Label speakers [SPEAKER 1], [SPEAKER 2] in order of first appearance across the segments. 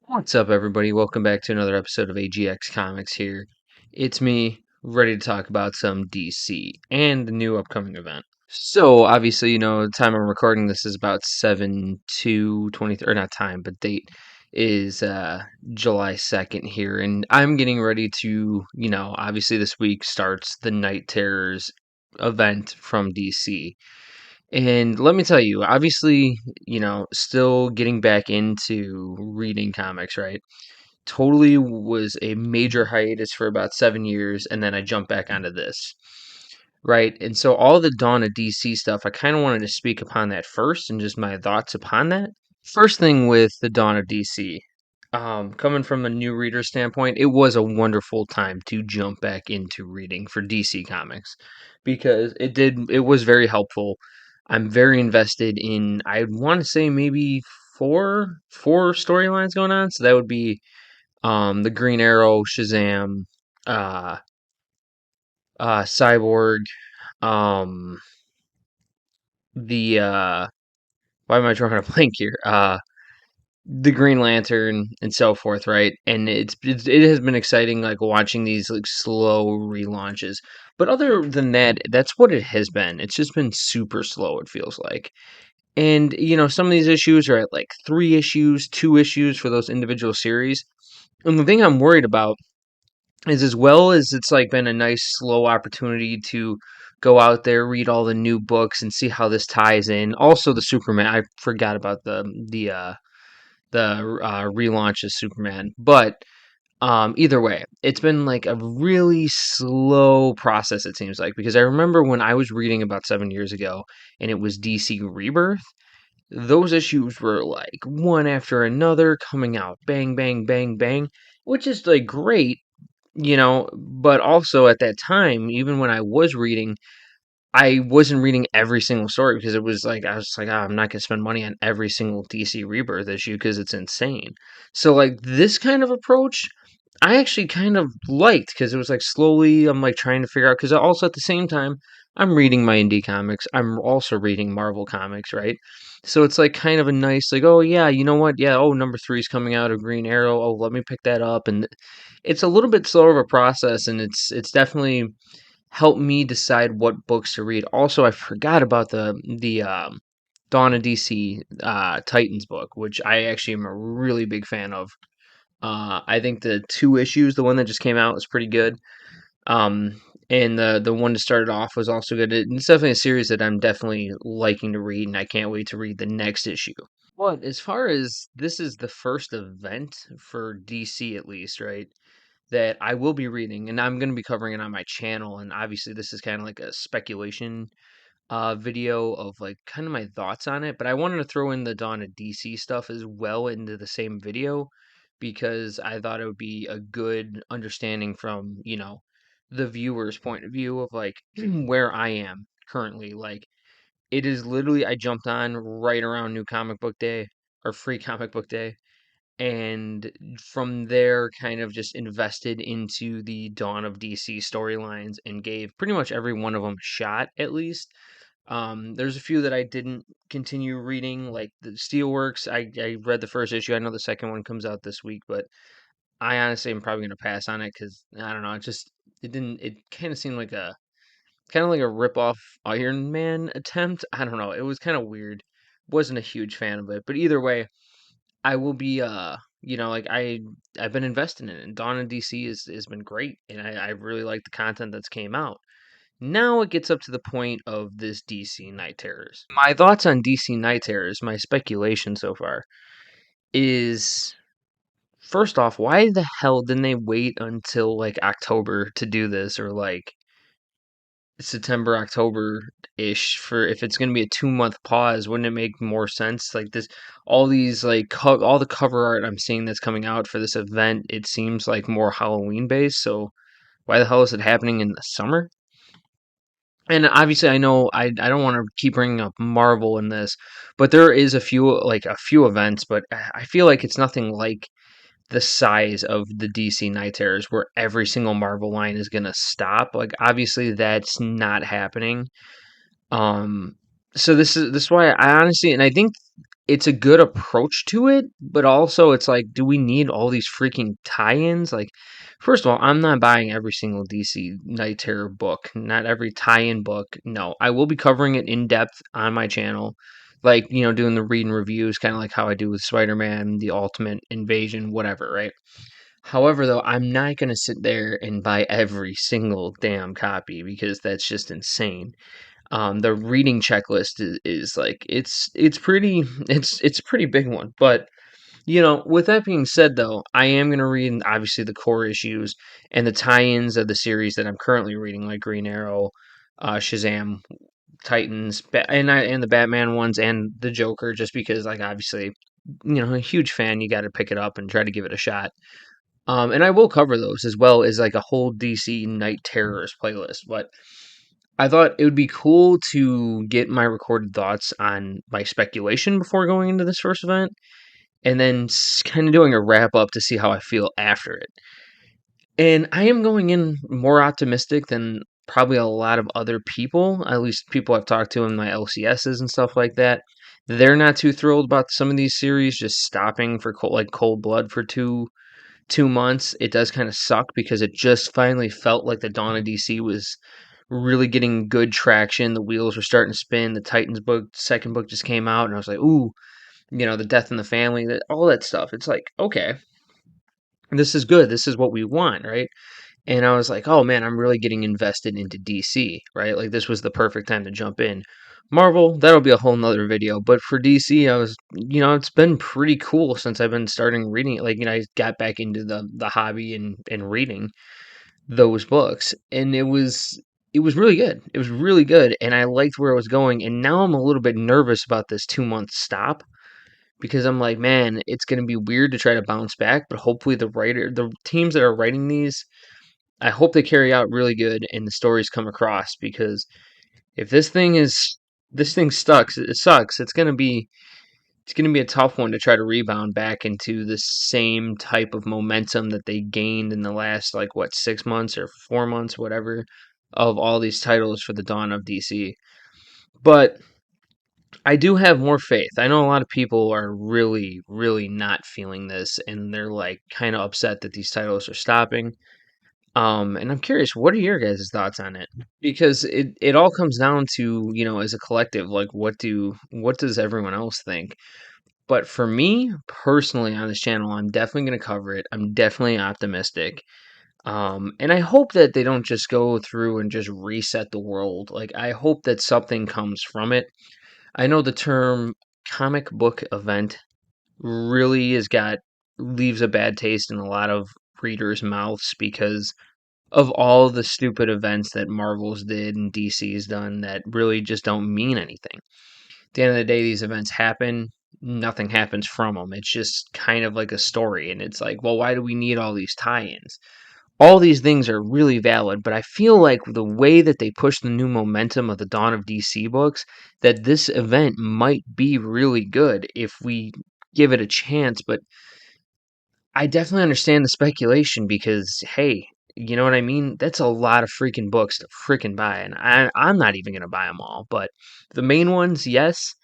[SPEAKER 1] What's up, everybody? Welcome back to another episode of AGX Comics here. It's me, ready to talk about some DC and the new upcoming event. So, obviously, the time I'm recording this is about 7/2/23, or not time, but date is July 2nd here. And I'm getting ready to, obviously, this week starts the Night Terrors event from DC. And let me tell you, obviously, still getting back into reading comics, right? Totally was a major hiatus for about 7 years, and then I jumped back onto this, right? And so all the Dawn of DC stuff, I kind of wanted to speak upon that first and just my thoughts upon that. First thing with the Dawn of DC, coming from a new reader standpoint, it was a wonderful time to jump back into reading for DC Comics because it was very helpful. I'm very invested in, I want to say maybe four storylines going on. So that would be the Green Arrow, Shazam, uh, Cyborg, um, the why am I drawing a blank here? The Green Lantern and so forth, right? And it has been exciting, like watching these like slow relaunches. But other than that, that's what it has been. It's just been super slow. It feels like. And some of these issues are at like 3 issues, 2 issues for those individual series. And the thing I'm worried about is, as well as it's like been a nice slow opportunity to go out there, read all the new books and see how this ties in. Also the Superman, I forgot about the relaunch of Superman. But either way, it's been like a really slow process, it seems like, because I remember when I was reading about 7 years ago and it was DC Rebirth, those issues were like one after another coming out, bang bang bang bang, which is like great, but also at that time, even when I was reading, I wasn't reading every single story because it was like I was like, I'm not gonna spend money on every single DC Rebirth issue because it's insane. So like this kind of approach, I actually kind of liked because it was like slowly I'm like trying to figure out, because also at the same time I'm reading my indie comics. I'm also reading Marvel comics, right? So it's like kind of a nice like, oh yeah, you know what? Yeah, oh, number 3 is coming out of Green Arrow. Oh, let me pick that up. And it's a little bit slower of a process, and it's definitely helped me decide what books to read. Also, I forgot about the Dawn of DC Titans book, which I actually am a really big fan of. I think the 2 issues, the one that just came out, was pretty good. And the one that started off was also good. It's definitely a series that I'm definitely liking to read, and I can't wait to read the next issue. But as far as this is the first event for DC, at least, right? That I will be reading, and I'm going to be covering it on my channel. And obviously, this is kind of like a speculation video of like kind of my thoughts on it. But I wanted to throw in the Dawn of DC stuff as well into the same video because I thought it would be a good understanding from, the viewer's point of view of like where I am currently. Like, it is literally, I jumped on right around New Comic Book Day or Free Comic Book Day, and from there kind of just invested into the Dawn of DC storylines and gave pretty much every one of them a shot, at least. There's a few that I didn't continue reading, like the Steelworks. I read the first issue. I know the second one comes out this week, but I honestly am probably gonna pass on it because I don't know. It didn't. It kind of like a rip off Iron Man attempt. I don't know. It was kind of weird. Wasn't a huge fan of it, but either way, I will be like I've been investing in it. And Dawn of DC has been great, and I really like the content that's came out. Now it gets up to the point of this DC Night Terrors. My thoughts on DC Night Terrors, my speculation so far, is first off, why the hell didn't they wait until like October to do this, or like September, October ish, for if it's going to be a 2 month pause? Wouldn't it make more sense? Like this, all these like all the cover art I'm seeing that's coming out for this event, it seems like more Halloween based. So why the hell is it happening in the summer? And obviously, I know I don't want to keep bringing up Marvel in this, but there is a few events, but I feel like it's nothing like the size of the DC Night Terrors where every single Marvel line is gonna stop. Like obviously that's not happening. Um, so this is why I honestly, and I think it's a good approach to it, but also it's like, do we need all these freaking tie-ins? Like, first of all, I'm not buying every single DC Night Terror book, not every tie-in book. No, I will be covering it in depth on my channel, like, doing the read and reviews, kind of like how I do with Spider-Man, the Ultimate Invasion, whatever, right? However, though, I'm not going to sit there and buy every single damn copy because that's just insane. The reading checklist is like it's pretty it's a pretty big one. But with that being said, though, I am gonna read obviously the core issues and the tie-ins of the series that I'm currently reading, like Green Arrow, Shazam, Titans, and the Batman ones and the Joker, just because like obviously a huge fan, you got to pick it up and try to give it a shot. And I will cover those as well as like a whole DC Night Terrors playlist, but. I thought it would be cool to get my recorded thoughts on my speculation before going into this first event, and then kind of doing a wrap up to see how I feel after it. And I am going in more optimistic than probably a lot of other people, at least people I've talked to in my LCSs and stuff like that. They're not too thrilled about some of these series just stopping for Cold Blood for 2 months. It does kind of suck because it just finally felt like the Dawn of DC was really getting good traction. The wheels were starting to spin. The Titans book, second book just came out, and I was like, ooh, the death in the family, all that stuff. It's like, okay, this is good. This is what we want, right? And I was like, oh man, I'm really getting invested into DC, right? Like this was the perfect time to jump in. Marvel, that'll be a whole nother video. But for DC, I was, it's been pretty cool since I've been starting reading it. Like, I got back into the hobby and reading those books, and it was really good. It was really good, and I liked where it was going. And now I'm a little bit nervous about this 2 month stop because I'm like, man, it's going to be weird to try to bounce back. But hopefully, the teams that are writing these, I hope they carry out really good and the stories come across. Because if this thing sucks, it sucks. It's gonna be a tough one to try to rebound back into the same type of momentum that they gained in the last, like, what, 6 months or 4 months, whatever, of all these titles for the Dawn of DC. But I do have more faith. I know a lot of people are really, really not feeling this, and they're like kind of upset that these titles are stopping. And I'm curious, what are your guys' thoughts on it? Because it all comes down to, as a collective, like what does everyone else think? But for me personally on this channel, I'm definitely going to cover it. I'm definitely optimistic. And I hope that they don't just go through and just reset the world. Like, I hope that something comes from it. I know the term comic book event really leaves a bad taste in a lot of readers' mouths because of all the stupid events that Marvel's did and DC's done that really just don't mean anything. At the end of the day, these events happen. Nothing happens from them. It's just kind of like a story. And it's like, well, why do we need all these tie ins? All these things are really valid, but I feel like the way that they push the new momentum of the Dawn of DC books, that this event might be really good if we give it a chance. But I definitely understand the speculation because, hey, you know what I mean? That's a lot of freaking books to freaking buy, and I'm not even going to buy them all. But the main ones, yes.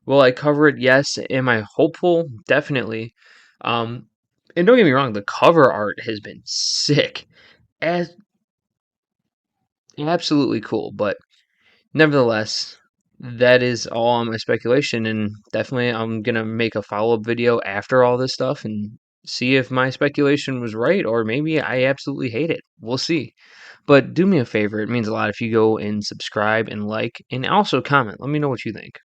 [SPEAKER 1] Will I cover it? Yes. Am I hopeful? Definitely. Um, and don't get me wrong, the cover art has been sick, as absolutely cool. But nevertheless, that is all on my speculation, and definitely I'm gonna make a follow up video after all this stuff and see if my speculation was right or maybe I absolutely hate it. We'll see. But do me a favor, it means a lot if you go and subscribe and like and also comment. Let me know what you think.